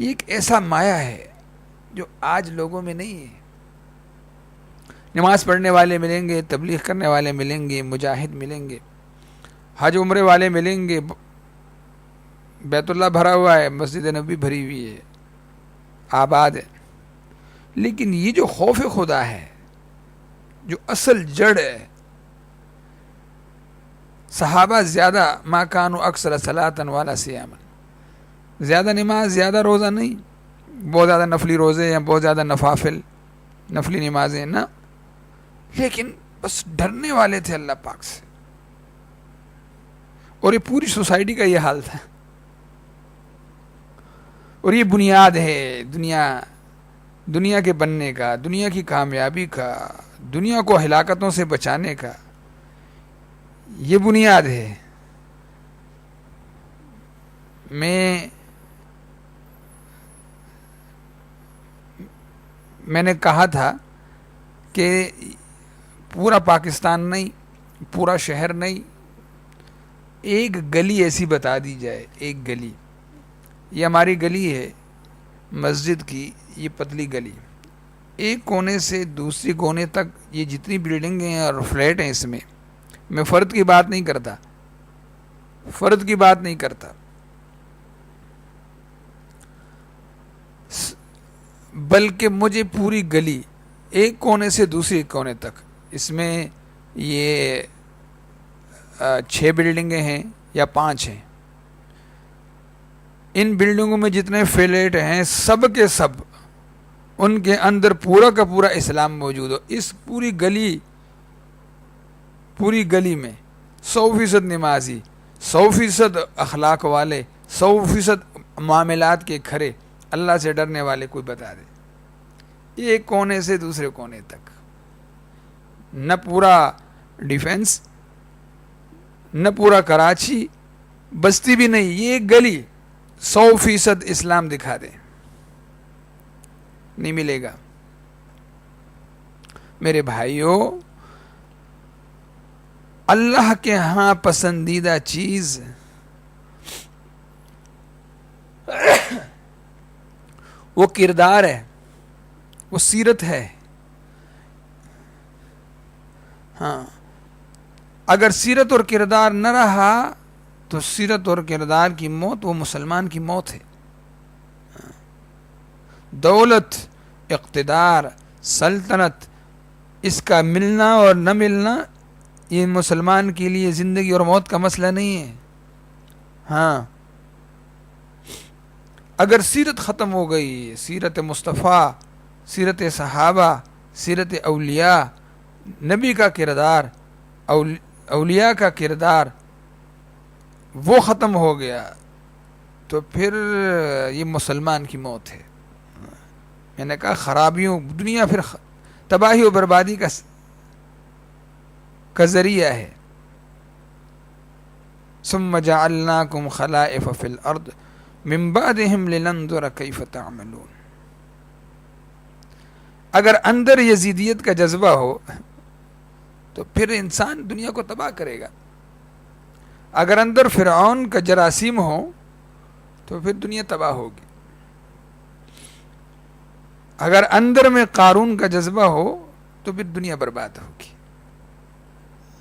یہ ایک ایسا مایا ہے جو آج لوگوں میں نہیں ہے. نماز پڑھنے والے ملیں گے، تبلیغ کرنے والے ملیں گے، مجاہد ملیں گے، حج عمرے والے ملیں گے، بیت اللہ بھرا ہوا ہے، مسجد نبوی بھری ہوئی ہے، آباد ہے. لیکن یہ جو خوف خدا ہے، جو اصل جڑ ہے، صحابہ زیادہ ما کانوا اکثر صلاۃ ولا صیاما، زیادہ نماز زیادہ روزہ نہیں، بہت زیادہ نفلی روزے یا بہت زیادہ نوافل نفلی نمازیں نہ، لیکن بس ڈرنے والے تھے اللہ پاک سے. اور یہ پوری سوسائٹی کا یہ حال تھا. اور یہ بنیاد ہے دنیا کے بننے کا، دنیا کی کامیابی کا، دنیا کو ہلاکتوں سے بچانے کا. یہ بنیاد ہے. میں نے کہا تھا کہ پورا پاکستان نہیں، پورا شہر نہیں، ایک گلی ایسی بتا دی جائے، ایک گلی، یہ ہماری گلی ہے مسجد کی، یہ پتلی گلی، ایک کونے سے دوسری کونے تک یہ جتنی بلڈنگیں ہیں اور فلیٹ ہیں، اس میں فرد کی بات نہیں کرتا، فرد کی بات نہیں کرتا، بلکہ مجھے پوری گلی ایک کونے سے دوسری کونے تک، اس میں یہ 6 بلڈنگیں ہیں یا 5 ہیں، ان بلڈنگوں میں جتنے فلیٹ ہیں سب کے سب، ان کے اندر پورا کا پورا اسلام موجود ہو. اس پوری گلی میں 100% نمازی، 100% اخلاق والے، 100% معاملات کے کھرے، اللہ سے ڈرنے والے کوئی بتا دے. ایک کونے سے دوسرے کونے تک، نہ پورا ڈیفنس، نہ پورا کراچی، بستی بھی نہیں، یہ ایک گلی 100% اسلام دکھا دے، نہیں ملے گا. میرے بھائیوں، اللہ کے ہاں پسندیدہ چیز وہ کردار ہے، وہ سیرت ہے. ہاں، اگر سیرت اور کردار نہ رہا تو سیرت اور کردار کی موت وہ مسلمان کی موت ہے. دولت، اقتدار، سلطنت، اس کا ملنا اور نہ ملنا یہ مسلمان کے لیے زندگی اور موت کا مسئلہ نہیں ہے. ہاں، اگر سیرت ختم ہو گئی، سیرت مصطفیٰ، سیرت صحابہ، سیرت اولیاء، نبی کا کردار، اولیاء کا کردار وہ ختم ہو گیا تو پھر یہ مسلمان کی موت ہے. میں نے کہا خرابیوں، دنیا پھر تباہی و بربادی کا ذریعہ ہے. ثم جعلناکم خلائف فی الارض من بعدہم لننظر کیف تعملون. اگر اندر یزیدیت کا جذبہ ہو تو پھر انسان دنیا کو تباہ کرے گا. اگر اندر فرعون کا جراثیم ہو تو پھر دنیا تباہ ہوگی. اگر اندر میں قارون کا جذبہ ہو تو پھر دنیا برباد ہوگی.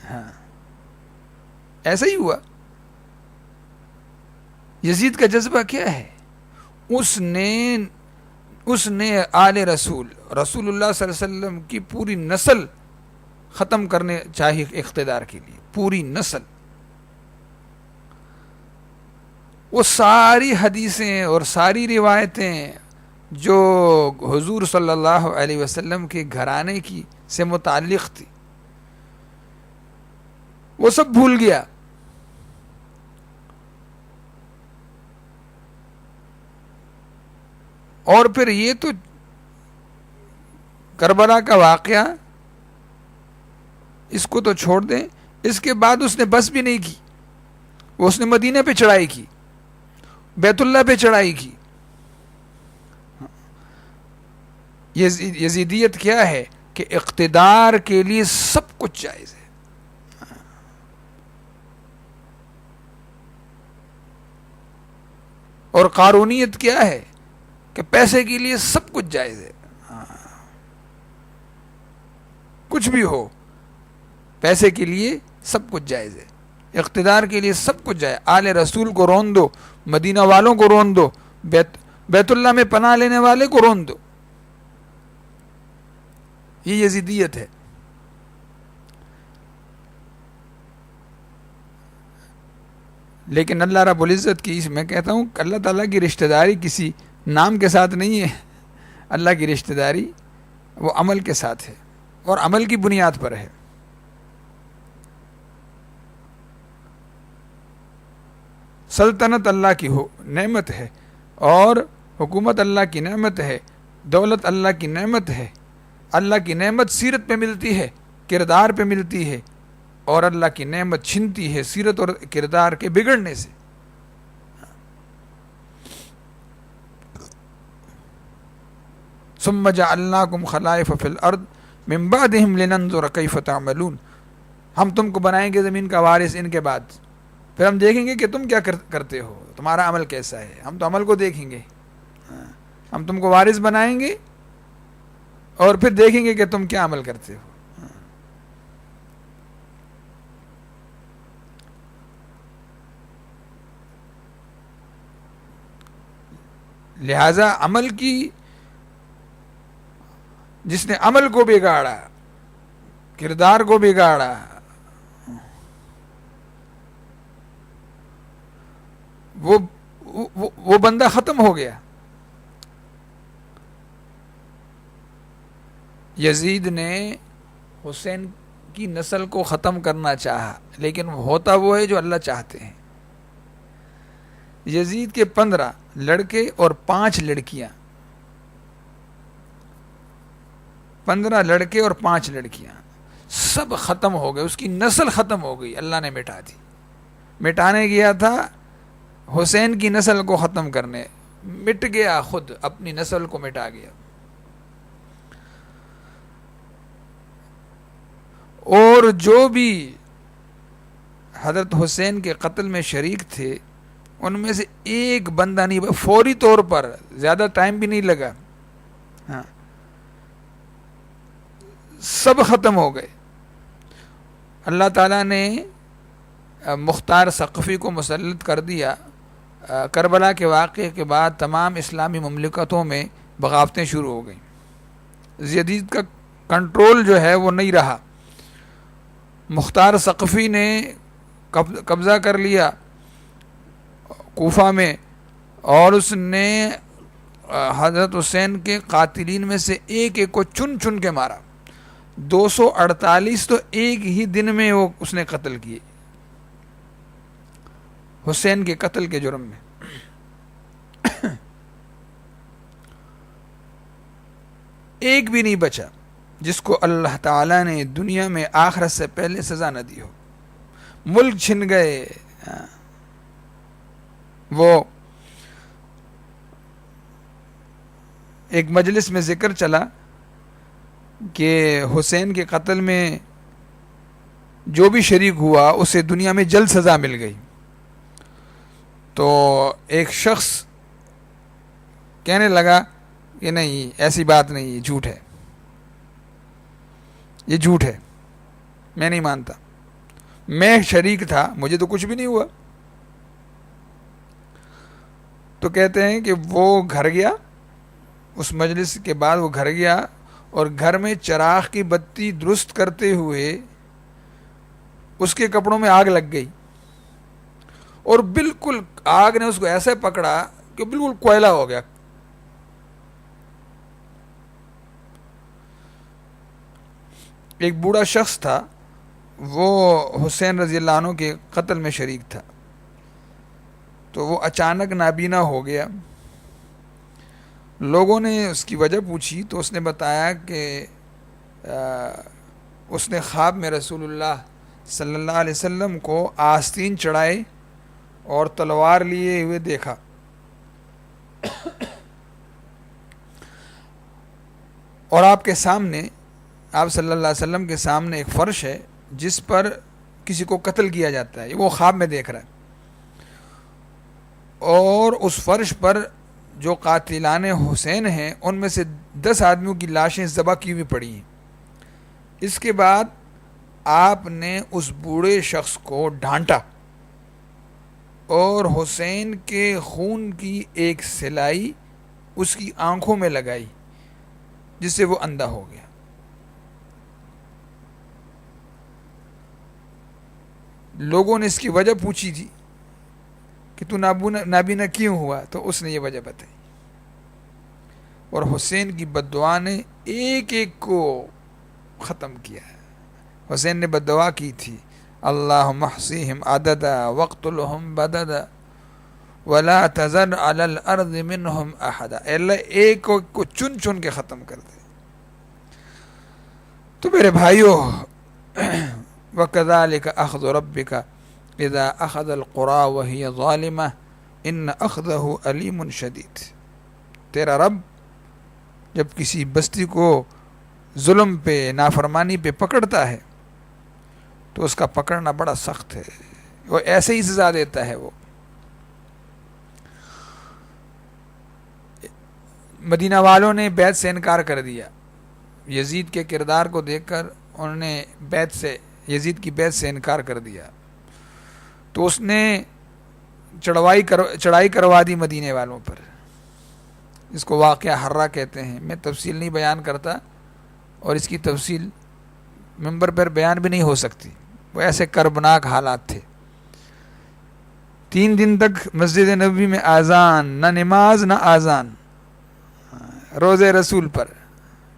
ہاں، ایسا ہی ہوا. یزید کا جذبہ کیا ہے؟ اس نے آل رسول اللہ صلی اللہ علیہ وسلم کی پوری نسل ختم کرنے چاہیے اقتدار کے لیے، پوری نسل. وہ ساری حدیثیں اور ساری روایتیں جو حضور صلی اللہ علیہ وسلم کے گھرانے کی سے متعلق تھی وہ سب بھول گیا. اور پھر یہ تو کربلا کا واقعہ، اس کو تو چھوڑ دیں، اس کے بعد اس نے بس بھی نہیں کی، اس نے مدینہ پہ چڑھائی کی، بیت اللہ پہ چڑھائی کی. یزیدیت کیا ہے کہ اقتدار کے لیے سب کچھ جائز ہے. اور قارونیت کیا ہے کہ پیسے کے لیے سب کچھ جائز ہے، کچھ بھی ہو پیسے کے لیے سب کچھ جائز ہے، اقتدار کے لیے سب کچھ جائز، آل رسول کو رون دو، مدینہ والوں کو رون دو، بیت اللہ میں پناہ لینے والے کو رون دو. یہ یزیدیت ہے. لیکن اللہ رب العزت کی، میں کہتا ہوں کہ اللہ تعالیٰ کی رشتہ داری کسی نام کے ساتھ نہیں ہے، اللہ کی رشتہ داری وہ عمل کے ساتھ ہے اور عمل کی بنیاد پر ہے. سلطنت اللہ کی نعمت ہے اور حکومت اللہ کی نعمت ہے، دولت اللہ کی نعمت ہے. اللہ کی نعمت سیرت پہ ملتی ہے، کردار پہ ملتی ہے، اور اللہ کی نعمت چھنتی ہے سیرت اور کردار کے بگڑنے سے. ثم جعلناکم خلائف فی الارض من بعدہم لننظر کیف تعملون. ہم تم کو بنائیں گے زمین کا وارث ان کے بعد، پھر ہم دیکھیں گے کہ تم کیا کرتے ہو، تمہارا عمل کیسا ہے. ہم تو عمل کو دیکھیں گے، ہم تم کو وارث بنائیں گے اور پھر دیکھیں گے کہ تم کیا عمل کرتے ہو. لہذا عمل کی، جس نے عمل کو بگاڑا، کردار کو بگاڑا، وہ بندہ ختم ہو گیا. یزید نے حسین کی نسل کو ختم کرنا چاہا، لیکن ہوتا وہ ہے جو اللہ چاہتے ہیں. یزید کے 15 لڑکے اور 5 لڑکیاں، 15 لڑکے اور 5 لڑکیاں سب ختم ہو گئے، اس کی نسل ختم ہو گئی، اللہ نے مٹا دی. مٹانے گیا تھا حسین کی نسل کو ختم کرنے، مٹ گیا، خود اپنی نسل کو مٹا گیا. اور جو بھی حضرت حسین کے قتل میں شریک تھے ان میں سے ایک بندہ نہیں، فوری طور پر، زیادہ ٹائم بھی نہیں لگا، ہاں سب ختم ہو گئے. اللہ تعالیٰ نے مختار ثقفی کو مسلط کر دیا. کربلا کے واقعے کے بعد تمام اسلامی مملکتوں میں بغاوتیں شروع ہو گئیں. یزید کا کنٹرول جو ہے وہ نہیں رہا. مختار ثقفی نے قبضہ کر لیا کوفہ میں، اور اس نے حضرت حسین کے قاتلین میں سے ایک ایک کو چن چن کے مارا. 248 تو ایک ہی دن میں وہ اس نے قتل کیے حسین کے قتل کے جرم میں. ایک بھی نہیں بچا جس کو اللہ تعالیٰ نے دنیا میں آخرت سے پہلے سزا نہ دی ہو. ملک چھن گئے. وہ ایک مجلس میں ذکر چلا کہ حسین کے قتل میں جو بھی شریک ہوا اسے دنیا میں جلد سزا مل گئی. تو ایک شخص کہنے لگا کہ نہیں، ایسی بات نہیں، یہ جھوٹ ہے، یہ جھوٹ ہے، میں نہیں مانتا، میں شریک تھا، مجھے تو کچھ بھی نہیں ہوا. تو کہتے ہیں کہ وہ گھر گیا، اس مجلس کے بعد وہ گھر گیا اور گھر میں چراغ کی بتی درست کرتے ہوئے اس کے کپڑوں میں آگ لگ گئی، اور بالکل آگ نے اس کو ایسے پکڑا کہ بالکل کوئلہ ہو گیا. ایک بوڑھا شخص تھا، وہ حسین رضی اللہ عنہ کے قتل میں شریک تھا، تو وہ اچانک نابینا ہو گیا. لوگوں نے اس کی وجہ پوچھی تو اس نے بتایا کہ اس نے خواب میں رسول اللہ صلی اللہ علیہ وسلم کو آستین چڑھائے اور تلوار لیے ہوئے دیکھا. اور آپ کے سامنے، آپ صلی اللہ علیہ وسلم کے سامنے ایک فرش ہے جس پر کسی کو قتل کیا جاتا ہے، وہ خواب میں دیکھ رہا ہے. اور اس فرش پر جو قاتلان حسین ہیں ان میں سے 10 آدمیوں کی لاشیں ذبح کی ہوئی پڑی ہیں. اس کے بعد آپ نے اس بوڑھے شخص کو ڈانٹا اور حسین کے خون کی ایک سلائی اس کی آنکھوں میں لگائی جس سے وہ اندھا ہو گیا. لوگوں نے اس کی وجہ پوچھی تھی کہ تو نابینا کیوں ہوا, تو اس نے یہ وجہ بتائی. اور حسین کی بد دعا نے ایک ایک کو ختم کیا. حسین نے بد دعا کی تھی, اللہم احصیہم عددا واقتلہم بددا ولا تذر علی الارض منہم احدا. اے اللہ ایک کو چن چن کے ختم کر دے. تو میرے بھائیو, وَكَذَلِكَ أَخْذُ رَبِّكَ إِذَا أَخَذَ الْقُرَى وَهِيَ ظَالِمَةٌ إِنَّ أَخْذَهُ أَلِيمٌ شَدِيدٌ. تیرا رب جب کسی بستی کو ظلم پہ, نافرمانی پہ پکڑتا ہے تو اس کا پکڑنا بڑا سخت ہے, وہ ایسے ہی سزا دیتا ہے. وہ مدینہ والوں نے بیعت سے انکار کر دیا. یزید کے کردار کو دیکھ کر انہوں نے یزید کی بیعت سے انکار کر دیا, تو اس نے چڑھائی کروا دی مدینے والوں پر. اس کو واقعہ حرہ کہتے ہیں. میں تفصیل نہیں بیان کرتا, اور اس کی تفصیل ممبر پر بیان بھی نہیں ہو سکتی, وہ ایسے کربناک حالات تھے. 3 دن تک مسجد نبوی میں اذان, نہ نماز نہ اذان. روزے رسول پر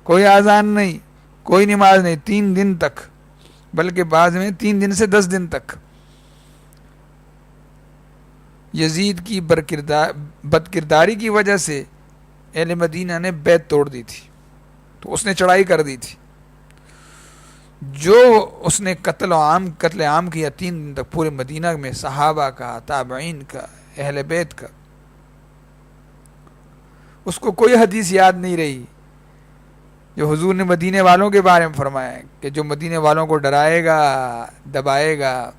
کوئی اذان نہیں, کوئی نماز نہیں, 3 دن تک, بلکہ بعض میں 3 دن سے 10 دن تک. یزید کی بد کرداری کی وجہ سے اہل مدینہ نے بیعت توڑ دی تھی, تو اس نے چڑھائی کر دی تھی. جو اس نے قتل عام کیا 3 دن تک پورے مدینہ میں, صحابہ کا, تابعین کا, اہل بیت کا, اس کو کوئی حدیث یاد نہیں رہی جو حضور نے مدینے والوں کے بارے میں فرمایا ہے کہ جو مدینے والوں کو ڈرائے گا, دبائے گا,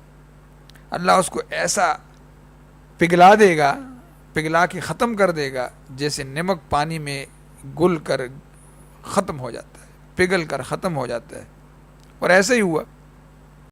اللہ اس کو ایسا پگھلا دے گا, پگھلا کے ختم کر دے گا جیسے نمک پانی میں گل کر ختم ہو جاتا ہے, پگھل کر ختم ہو جاتا ہے. اور ایسا ہی ہوا.